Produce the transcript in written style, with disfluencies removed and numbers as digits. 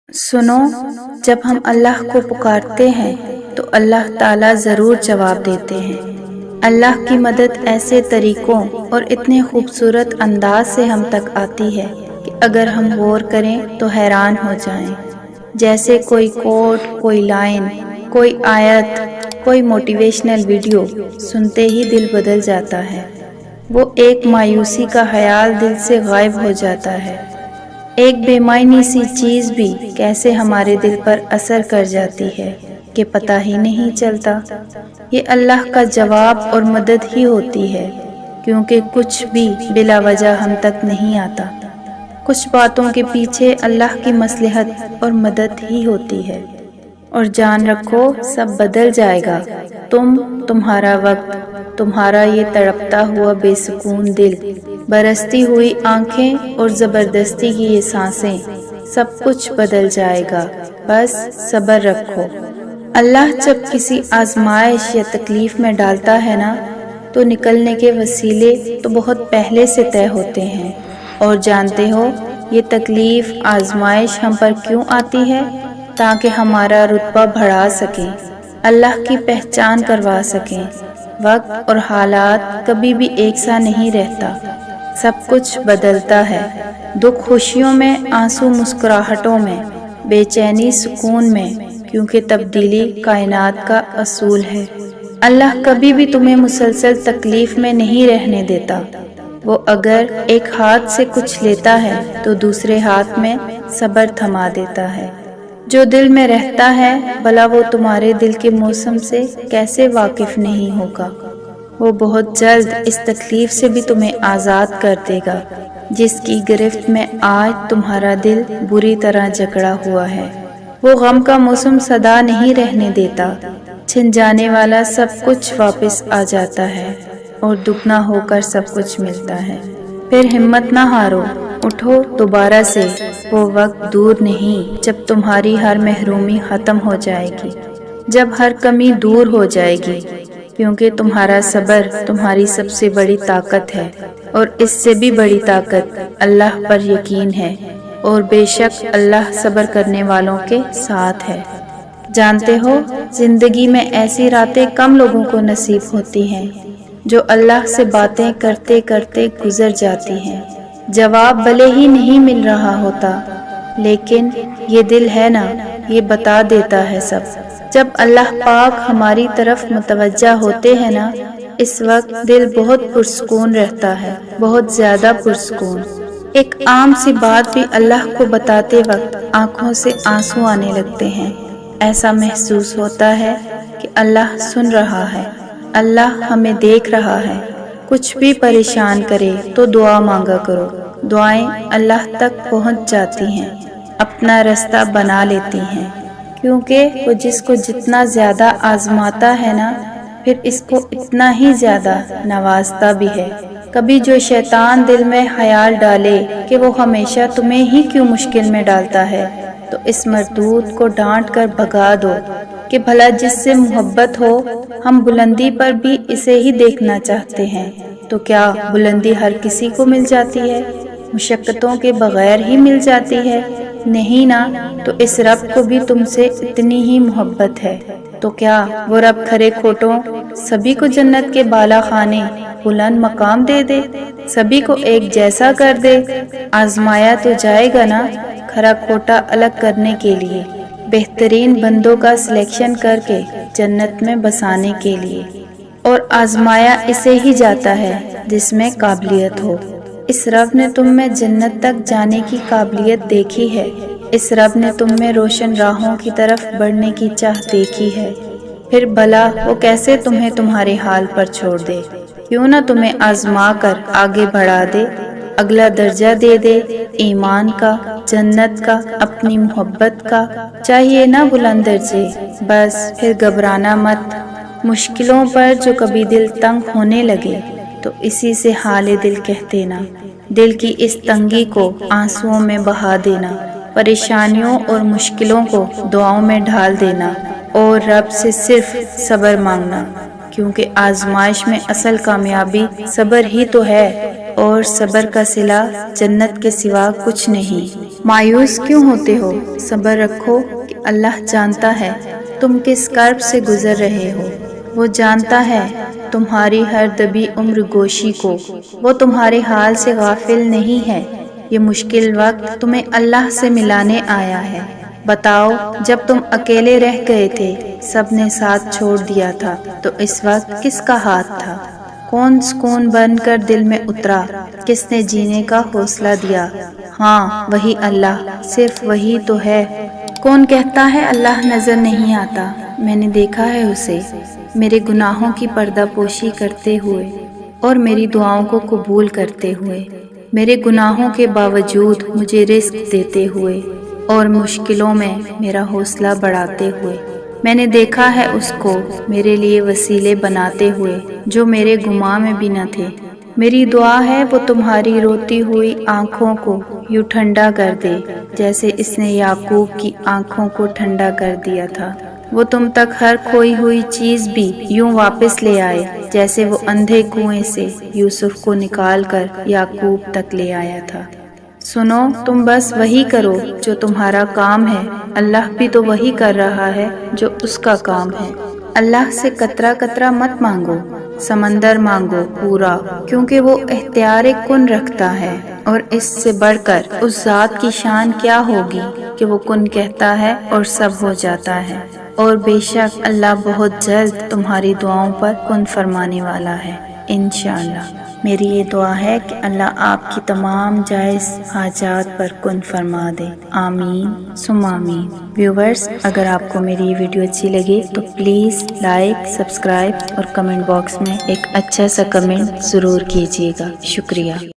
سنو، جب ہم اللہ کو پکارتے ہیں تو اللہ تعالیٰ ضرور جواب دیتے ہیں۔ اللہ کی مدد ایسے طریقوں اور اتنے خوبصورت انداز سے ہم تک آتی ہے کہ اگر ہم غور کریں تو حیران ہو جائیں۔ جیسے کوئی کوٹ، کوئی لائن، کوئی آیت، کوئی موٹیویشنل ویڈیو سنتے ہی دل بدل جاتا ہے۔ وہ ایک مایوسی کا خیال دل سے غائب ہو جاتا ہے۔ ایک بے معنی سی چیز بھی کیسے ہمارے دل پر اثر کر جاتی ہے کہ پتہ ہی نہیں چلتا۔ یہ اللہ کا جواب اور مدد ہی ہوتی ہے، کیونکہ کچھ بھی بلا وجہ ہم تک نہیں آتا۔ کچھ باتوں کے پیچھے اللہ کی مصلحت اور مدد ہی ہوتی ہے۔ اور جان رکھو، سب بدل جائے گا۔ تمہارا وقت، تمہارا یہ تڑپتا ہوا بے سکون دل، برستی ہوئی آنکھیں اور زبردستی کی یہ سانسیں، سب کچھ بدل جائے گا۔ بس صبر رکھو۔ اللہ جب کسی آزمائش یا تکلیف میں ڈالتا ہے نا، تو نکلنے کے وسیلے تو بہت پہلے سے طے ہوتے ہیں۔ اور جانتے ہو یہ تکلیف، آزمائش ہم پر کیوں آتی ہے؟ تاکہ ہمارا رتبہ بڑھا سکیں، اللہ کی پہچان کروا سکیں۔ وقت اور حالات کبھی بھی ایک سا نہیں رہتا، سب کچھ بدلتا ہے۔ دکھ خوشیوں میں، آنسو مسکراہٹوں میں، بے چینی سکون میں، کیونکہ تبدیلی کائنات کا اصول ہے۔ اللہ کبھی بھی تمہیں مسلسل تکلیف میں نہیں رہنے دیتا۔ وہ اگر ایک ہاتھ سے کچھ لیتا ہے تو دوسرے ہاتھ میں صبر تھما دیتا ہے۔ جو دل میں رہتا ہے، بھلا وہ تمہارے دل کے موسم سے کیسے واقف نہیں ہوگا؟ وہ بہت جلد اس تکلیف سے بھی تمہیں آزاد کر دے گا جس کی گرفت میں آج تمہارا دل بری طرح جکڑا ہوا ہے۔ وہ غم کا موسم سدا نہیں رہنے دیتا، چھن جانے والا سب کچھ واپس آ جاتا ہے اور دگنا ہو کر سب کچھ ملتا ہے۔ پھر ہمت نہ ہارو، اٹھو دوبارہ سے۔ وہ وقت دور نہیں جب تمہاری ہر محرومی ختم ہو جائے گی، جب ہر کمی دور ہو جائے گی، کیونکہ تمہارا صبر تمہاری سب سے بڑی طاقت ہے، اور اس سے بھی بڑی طاقت اللہ پر یقین ہے، اور بے شک اللہ صبر کرنے والوں کے ساتھ ہے۔ جانتے ہو، زندگی میں ایسی راتیں کم لوگوں کو نصیب ہوتی ہیں جو اللہ سے باتیں کرتے کرتے گزر جاتی ہیں۔ جواب بھلے ہی نہیں مل رہا ہوتا، لیکن یہ دل ہے نا، یہ بتا دیتا ہے سب۔ جب اللہ پاک ہماری طرف متوجہ ہوتے ہیں نا، اس وقت دل بہت پرسکون رہتا ہے، بہت زیادہ پرسکون۔ ایک عام سی بات بھی اللہ کو بتاتے وقت آنکھوں سے آنسو آنے لگتے ہیں۔ ایسا محسوس ہوتا ہے کہ اللہ سن رہا ہے، اللہ ہمیں دیکھ رہا ہے۔ کچھ بھی پریشان کرے تو دعا مانگا کرو، دعائیں اللہ تک پہنچ جاتی ہیں، اپنا رستہ بنا لیتی ہیں، کیونکہ وہ جس کو جتنا زیادہ آزماتا ہے نا، پھر اس کو اتنا ہی زیادہ نوازتا بھی ہے۔ کبھی جو شیطان دل میں خیال ڈالے کہ وہ ہمیشہ تمہیں ہی کیوں مشکل میں ڈالتا ہے، تو اس مردود کو ڈانٹ کر بھگا دو کہ بھلا جس سے محبت ہو، ہم بلندی پر بھی اسے ہی دیکھنا چاہتے ہیں، تو کیا بلندی ہر کسی کو مل جاتی ہے؟ مشقتوں کے بغیر ہی مل جاتی ہے؟ نہیں نا۔ تو اس رب کو بھی تم سے اتنی ہی محبت ہے، تو کیا وہ رب کھرے کھوٹوں سبھی کو جنت کے بالا خانے بلند مقام دے دے، سبھی کو ایک جیسا کر دے؟ آزمایا تو جائے گا نا، کھرا کھوٹا الگ کرنے کے لیے، بہترین بندوں کا سلیکشن کر کے جنت میں بسانے کے لیے۔ اور آزمایا اسے ہی جاتا ہے جس میں قابلیت ہو۔ اس رب نے تم میں جنت تک جانے کی قابلیت دیکھی ہے، اس رب نے تم میں روشن راہوں کی طرف بڑھنے کی چاہ دیکھی ہے، پھر بھلا وہ کیسے تمہیں تمہارے حال پر چھوڑ دے؟ کیوں نہ تمہیں آزما کر آگے بڑھا دے، اگلا درجہ دے دے، ایمان کا، جنت کا، اپنی محبت کا۔ چاہیے نا بلند درجے، بس پھر گھبرانا مت۔ مشکلوں پر جو کبھی دل تنگ ہونے لگے تو اسی سے حال دل کہتے نا، دل کی اس تنگی کو آنسوؤں میں بہا دینا، پریشانیوں اور مشکلوں کو دعاؤں میں ڈھال دینا، اور رب سے صرف صبر مانگنا، کیونکہ آزمائش میں اصل کامیابی صبر ہی تو ہے۔ اور صبر کا صلہ جنت کے سوا کچھ نہیں۔ مایوس کیوں ہوتے ہو؟ صبر رکھو کہ اللہ جانتا ہے تم کس کرب سے گزر رہے ہو، وہ جانتا ہے تمہاری ہر دبی عمر گوشی کو، وہ تمہارے حال سے غافل نہیں ہے۔ یہ مشکل وقت تمہیں اللہ سے ملانے آیا ہے۔ بتاؤ، جب تم اکیلے رہ گئے تھے، سب نے ساتھ چھوڑ دیا تھا، تو اس وقت کس کا ہاتھ تھا؟ کون سکون بن کر دل میں اترا؟ کس نے جینے کا حوصلہ دیا؟ ہاں، وہی اللہ، صرف وہی تو ہے۔ کون کہتا ہے اللہ نظر نہیں آتا؟ میں نے دیکھا ہے اسے، میرے گناہوں کی پردہ پوشی کرتے ہوئے اور میری دعاؤں کو قبول کرتے ہوئے، میرے گناہوں کے باوجود مجھے رزق دیتے ہوئے اور مشکلوں میں میرا حوصلہ بڑھاتے ہوئے۔ میں نے دیکھا ہے اس کو میرے لیے وسیلے بناتے ہوئے جو میرے گمان میں بھی نہ تھے۔ میری دعا ہے وہ تمہاری روتی ہوئی آنکھوں کو یوں ٹھنڈا کر دے جیسے اس نے یعقوب کی آنکھوں کو ٹھنڈا کر دیا تھا۔ وہ تم تک ہر کھوئی ہوئی چیز بھی یوں واپس لے آئے جیسے وہ اندھے کنویں سے یوسف کو نکال کر یعقوب تک لے آیا تھا۔ سنو، تم بس وہی کرو جو تمہارا کام ہے، اللہ بھی تو وہی کر رہا ہے جو اس کا کام ہے۔ اللہ سے قطرہ قطرہ مت مانگو، سمندر مانگو پورا، کیونکہ وہ اختیار کن رکھتا ہے، اور اس سے بڑھ کر اس ذات کی شان کیا ہوگی کہ وہ کن کہتا ہے اور سب ہو جاتا ہے۔ اور بے شک اللہ بہت جلد تمہاری دعاؤں پر کن فرمانے والا ہے، انشاءاللہ۔ میری یہ دعا ہے کہ اللہ آپ کی تمام جائز حاجات پر کن فرما دے، آمین ثم آمین۔ ویورز، اگر آپ کو میری یہ ویڈیو اچھی لگے تو پلیز لائک، سبسکرائب اور کمنٹ باکس میں ایک اچھا سا کمنٹ ضرور کیجیے گا۔ شکریہ۔